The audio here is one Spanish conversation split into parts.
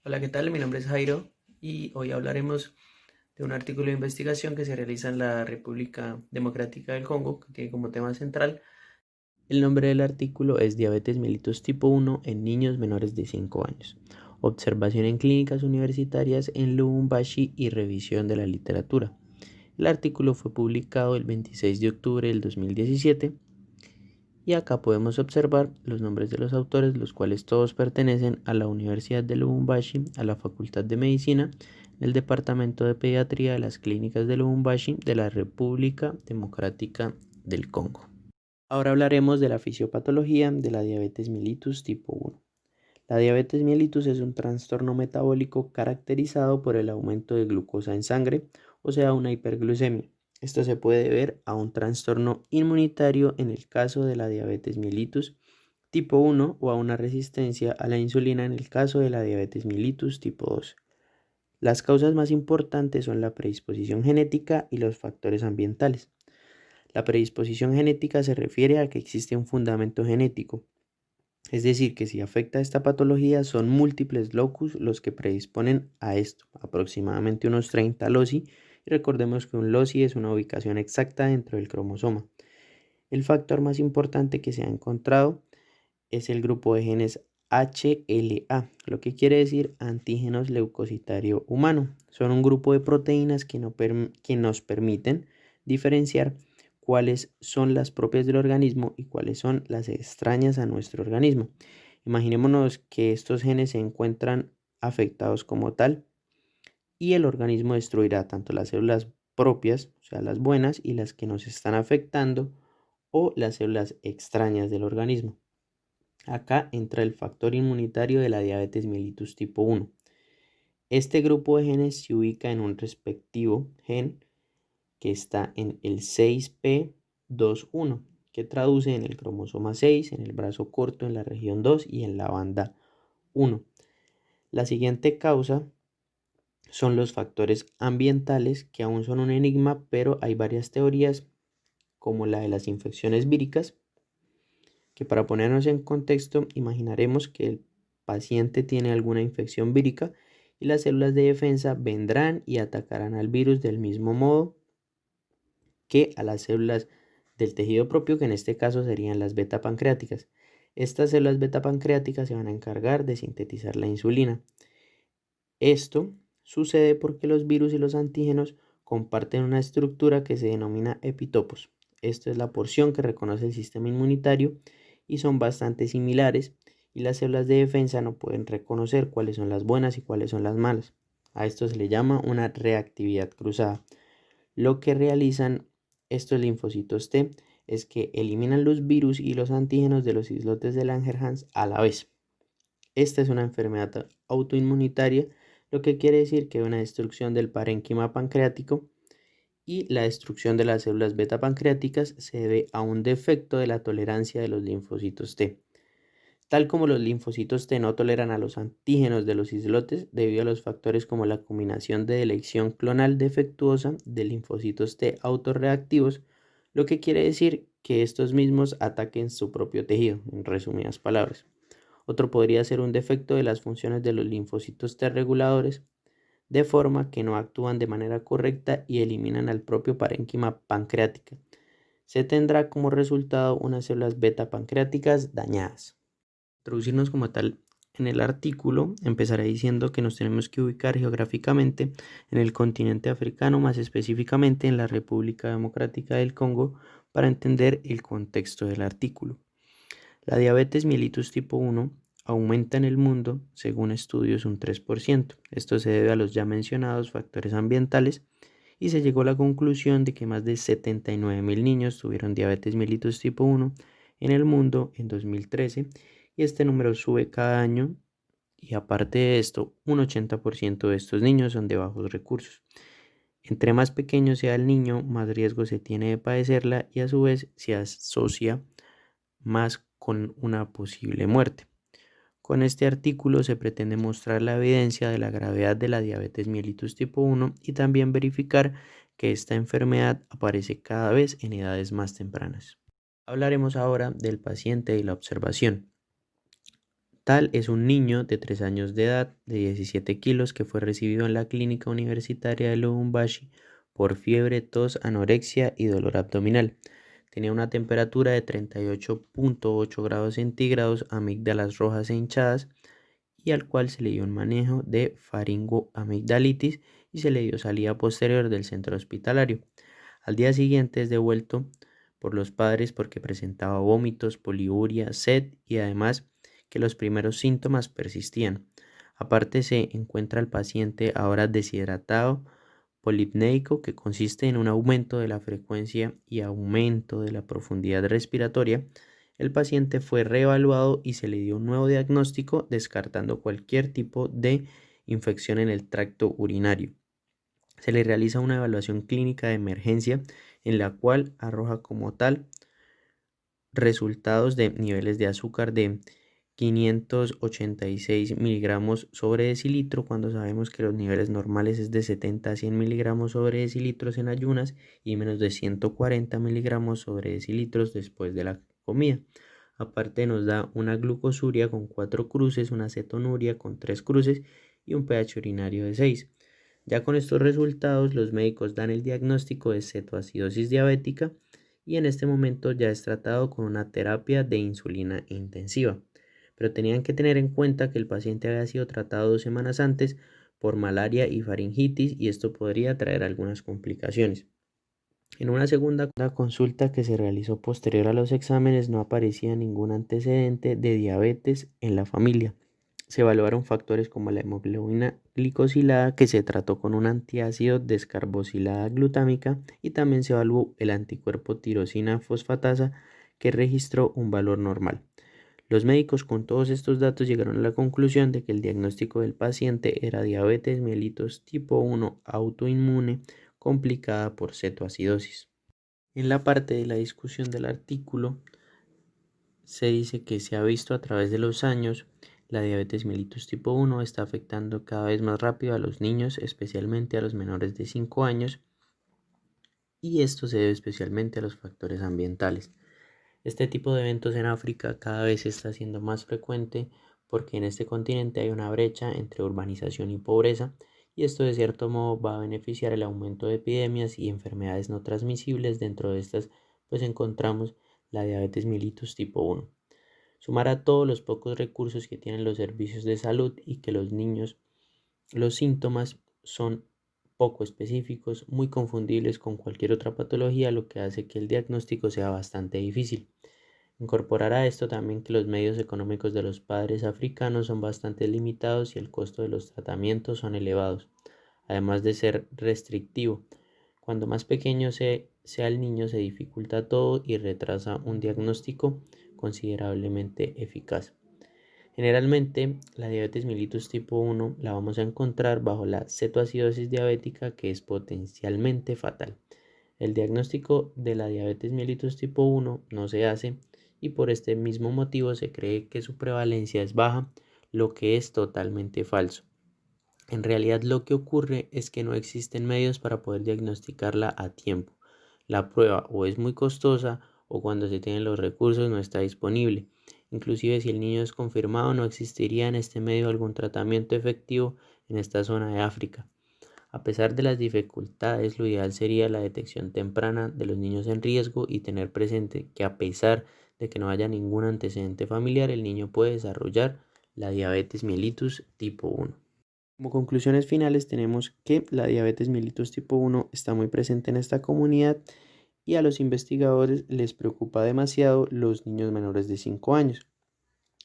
Hola, ¿qué tal? Mi nombre es Jairo y hoy hablaremos de un artículo de investigación que se realiza en la República Democrática del Congo, que tiene como tema central. El nombre del artículo es Diabetes mellitus tipo 1 en niños menores de 5 años. Observación en clínicas universitarias en Lubumbashi y revisión de la literatura. El artículo fue publicado el 26 de octubre del 2017 y acá podemos observar los nombres de los autores, los cuales todos pertenecen a la Universidad de Lubumbashi, a la Facultad de Medicina, en el Departamento de Pediatría de las Clínicas de Lubumbashi de la República Democrática del Congo. Ahora hablaremos de la fisiopatología de la diabetes mellitus tipo 1. La diabetes mellitus es un trastorno metabólico caracterizado por el aumento de glucosa en sangre, o sea, una hiperglucemia. Esto se puede ver a un trastorno inmunitario en el caso de la diabetes mellitus tipo 1 o a una resistencia a la insulina en el caso de la diabetes mellitus tipo 2. Las causas más importantes son la predisposición genética y los factores ambientales. La predisposición genética se refiere a que existe un fundamento genético, es decir, que si afecta a esta patología son múltiples locus los que predisponen a esto, aproximadamente unos 30 loci, y recordemos que un loci es una ubicación exacta dentro del cromosoma. El factor más importante que se ha encontrado es el grupo de genes HLA, lo que quiere decir antígenos leucocitario humano. Son un grupo de proteínas que nos permiten diferenciar cuáles son las propias del organismo y cuáles son las extrañas a nuestro organismo. Imaginémonos que estos genes se encuentran afectados como tal y el organismo destruirá tanto las células propias, o sea, las buenas, y las que nos están afectando, o las células extrañas del organismo. Acá entra el factor inmunitario de la diabetes mellitus tipo 1. Este grupo de genes se ubica en un respectivo gen que está en el 6p21, que traduce en el cromosoma 6, en el brazo corto, en la región 2 y en la banda 1. La siguiente causa son los factores ambientales, que aún son un enigma, pero hay varias teorías, como la de las infecciones víricas, que para ponernos en contexto, imaginaremos que el paciente tiene alguna infección vírica y las células de defensa vendrán y atacarán al virus del mismo modo que a las células del tejido propio, que en este caso serían las beta pancreáticas. Estas células beta pancreáticas se van a encargar de sintetizar la insulina. Esto sucede porque los virus y los antígenos comparten una estructura que se denomina epitopos. Esto es la porción que reconoce el sistema inmunitario y son bastante similares, y las células de defensa no pueden reconocer cuáles son las buenas y cuáles son las malas. A esto se le llama una reactividad cruzada. Lo que realizan estos linfocitos T es que eliminan los virus y los antígenos de los islotes de Langerhans a la vez. Esta es una enfermedad autoinmunitaria, lo que quiere decir que hay una destrucción del parénquima pancreático, y la destrucción de las células beta pancreáticas se debe a un defecto de la tolerancia de los linfocitos T. Tal como los linfocitos T no toleran a los antígenos de los islotes debido a los factores como la combinación de elección clonal defectuosa de linfocitos T autorreactivos, lo que quiere decir que estos mismos ataquen su propio tejido, en resumidas palabras. Otro podría ser un defecto de las funciones de los linfocitos T reguladores, de forma que no actúan de manera correcta y eliminan al propio parénquima pancreática. Se tendrá como resultado unas células beta pancreáticas dañadas. Introducirnos como tal en el artículo, empezaré diciendo que nos tenemos que ubicar geográficamente en el continente africano, más específicamente en la República Democrática del Congo, para entender el contexto del artículo. La diabetes mellitus tipo 1 aumenta en el mundo, según estudios, un 3%. Esto se debe a los ya mencionados factores ambientales, y se llegó a la conclusión de que más de 79.000 niños tuvieron diabetes mellitus tipo 1 en el mundo en 2013, y este número sube cada año, y aparte de esto, un 80% de estos niños son de bajos recursos. Entre más pequeño sea el niño, más riesgo se tiene de padecerla, y a su vez se asocia más con una posible muerte. Con este artículo se pretende mostrar la evidencia de la gravedad de la diabetes mellitus tipo 1 y también verificar que esta enfermedad aparece cada vez en edades más tempranas. Hablaremos ahora del paciente y la observación. Tal es un niño de 3 años de edad, de 17 kilos, que fue recibido en la clínica universitaria de Lubumbashi por fiebre, tos, anorexia y dolor abdominal. Tenía una temperatura de 38,8 grados centígrados, amígdalas rojas e hinchadas, y al cual se le dio un manejo de faringoamigdalitis y se le dio salida posterior del centro hospitalario. Al día siguiente es devuelto por los padres porque presentaba vómitos, poliuria, sed y además que los primeros síntomas persistían. Aparte se encuentra el paciente ahora deshidratado polipneico, que consiste en un aumento de la frecuencia y aumento de la profundidad respiratoria. El paciente fue reevaluado y se le dio un nuevo diagnóstico descartando cualquier tipo de infección en el tracto urinario. Se le realiza una evaluación clínica de emergencia en la cual arroja como tal resultados de niveles de azúcar de 586 miligramos sobre decilitro, cuando sabemos que los niveles normales es de 70 a 100 miligramos sobre decilitros en ayunas y menos de 140 miligramos sobre decilitros después de la comida. Aparte nos da una glucosuria con 4 cruces, una cetonuria con 3 cruces y un pH urinario de 6. Ya con estos resultados los médicos dan el diagnóstico de cetoacidosis diabética y en este momento ya es tratado con una terapia de insulina intensiva. Pero tenían que tener en cuenta que el paciente había sido tratado 2 semanas antes por malaria y faringitis y esto podría traer algunas complicaciones. En una segunda consulta que se realizó posterior a los exámenes no aparecía ningún antecedente de diabetes en la familia. Se evaluaron factores como la hemoglobina glicosilada, que se trató con un antiácido descarboxilada glutámica, y también se evaluó el anticuerpo tirosina fosfatasa, que registró un valor normal. Los médicos con todos estos datos llegaron a la conclusión de que el diagnóstico del paciente era diabetes mellitus tipo 1 autoinmune complicada por cetoacidosis. En la parte de la discusión del artículo se dice que se ha visto a través de los años la diabetes mellitus tipo 1 está afectando cada vez más rápido a los niños, especialmente a los menores de 5 años, y esto se debe especialmente a los factores ambientales. Este tipo de eventos en África cada vez está siendo más frecuente porque en este continente hay una brecha entre urbanización y pobreza, y esto de cierto modo va a beneficiar el aumento de epidemias y enfermedades no transmisibles. Dentro de estas pues encontramos la diabetes mellitus tipo 1. Sumar a todos los pocos recursos que tienen los servicios de salud y que los niños, los síntomas son poco específicos, muy confundibles con cualquier otra patología, lo que hace que el diagnóstico sea bastante difícil. Incorporar a esto también que los medios económicos de los padres africanos son bastante limitados y el costo de los tratamientos son elevados, además de ser restrictivo. Cuando más pequeño sea el niño se dificulta todo y retrasa un diagnóstico considerablemente eficaz. Generalmente la diabetes mellitus tipo 1 la vamos a encontrar bajo la cetoacidosis diabética, que es potencialmente fatal. El diagnóstico de la diabetes mellitus tipo 1 no se hace y por este mismo motivo se cree que su prevalencia es baja, lo que es totalmente falso. En realidad lo que ocurre es que no existen medios para poder diagnosticarla a tiempo. La prueba o es muy costosa o cuando se tienen los recursos no está disponible. Inclusive si el niño es confirmado no existiría en este medio algún tratamiento efectivo en esta zona de África. A pesar de las dificultades, lo ideal sería la detección temprana de los niños en riesgo y tener presente que a pesar de que no haya ningún antecedente familiar, el niño puede desarrollar la diabetes mellitus tipo 1. Como conclusiones finales tenemos que la diabetes mellitus tipo 1 está muy presente en esta comunidad y a los investigadores les preocupa demasiado los niños menores de 5 años.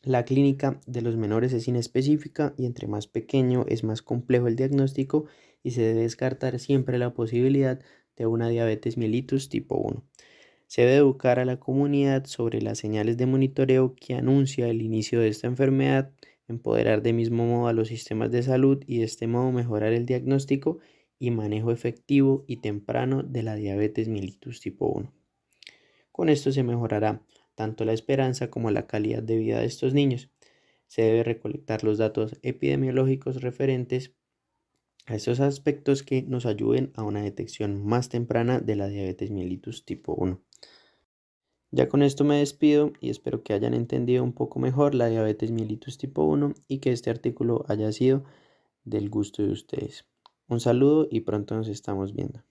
La clínica de los menores es inespecífica y entre más pequeño es más complejo el diagnóstico y se debe descartar siempre la posibilidad de una diabetes mellitus tipo 1. Se debe educar a la comunidad sobre las señales de monitoreo que anuncia el inicio de esta enfermedad, empoderar de mismo modo a los sistemas de salud y de este modo mejorar el diagnóstico y manejo efectivo y temprano de la diabetes mellitus tipo 1. Con esto se mejorará tanto la esperanza como la calidad de vida de estos niños. Se debe recolectar los datos epidemiológicos referentes a estos aspectos que nos ayuden a una detección más temprana de la diabetes mellitus tipo 1. Ya con esto me despido y espero que hayan entendido un poco mejor la diabetes mellitus tipo 1 y que este artículo haya sido del gusto de ustedes. Un saludo y pronto nos estamos viendo.